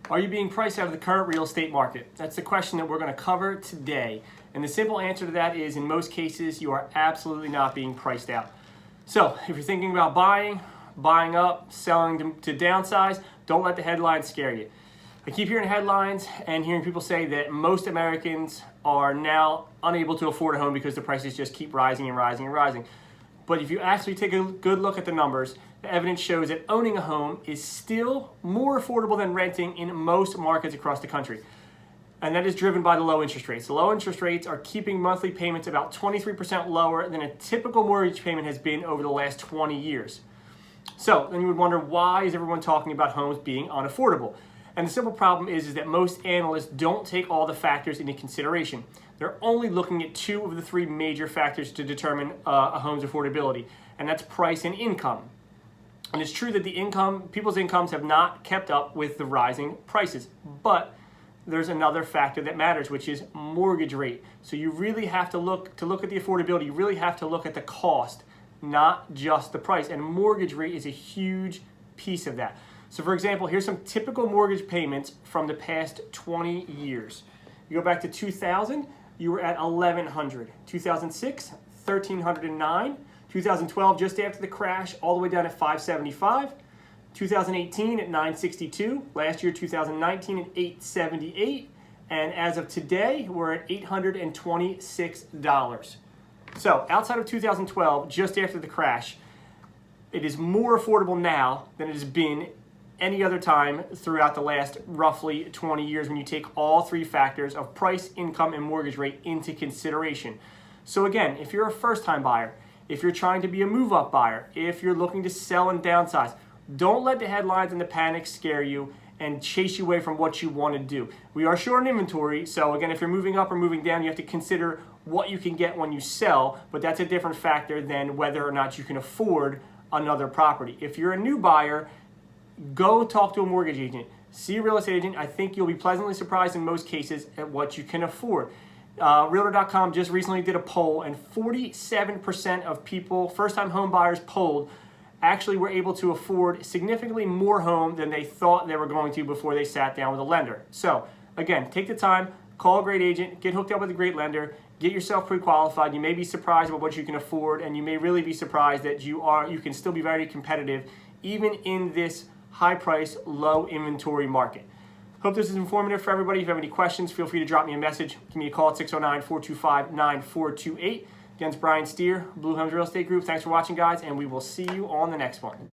Are you being priced out of the current real estate market? That's the question that we're going to cover today. And the simple answer to that is, in most cases, you are absolutely not being priced out. So if you're thinking about buying up, selling to downsize, don't let the headlines scare you. I keep hearing headlines and hearing people say that most Americans are now unable to afford a home because the prices just keep rising and rising and rising. But if you actually take a good look at the numbers, the evidence shows that owning a home is still more affordable than renting in most markets across the country. And that is driven by the low interest rates. The low interest rates are keeping monthly payments about 23% lower than a typical mortgage payment has been over the last 20 years. So then you would wonder, why is everyone talking about homes being unaffordable? And the simple problem is that most analysts don't take all the factors into consideration. They're only looking at two of the three major factors to determine a home's affordability, and that's price and income. And it's true that people's incomes have not kept up with the rising prices, but there's another factor that matters, which is mortgage rate. So you really have to look at the affordability. You really have to look at the cost, not just the price. And mortgage rate is a huge piece of that. So for example, here's some typical mortgage payments from the past 20 years. You go back to 2000, you were at $1,100. 2006, $1,309. 2012, just after the crash, all the way down at $575. 2018 at $962. Last year, 2019 at $878. And as of today, we're at $826. So outside of 2012, just after the crash, it is more affordable now than it has been any other time throughout the last roughly 20 years when you take all three factors of price, income, and mortgage rate into consideration. So again, if you're a first-time buyer, if you're trying to be a move-up buyer, if you're looking to sell and downsize, don't let the headlines and the panic scare you and chase you away from what you want to do. We are short on inventory, so again, if you're moving up or moving down, you have to consider what you can get when you sell, but that's a different factor than whether or not you can afford another property. If you're a new buyer, go talk to a mortgage agent, see a real estate agent. I think you'll be pleasantly surprised in most cases at what you can afford. Realtor.com just recently did a poll, and 47% of people, first-time home buyers polled, actually were able to afford significantly more home than they thought they were going to before they sat down with a lender. So again, take the time, call a great agent, get hooked up with a great lender, get yourself pre-qualified. You may be surprised about what you can afford, and you may really be surprised that you can still be very competitive even in this high price, low inventory market. Hope this is informative for everybody. If you have any questions, feel free to drop me a message. Give me a call at 609-425-9428. Again, it's Brian Steer, Blue Helms Real Estate Group. Thanks for watching, guys, and we will see you on the next one.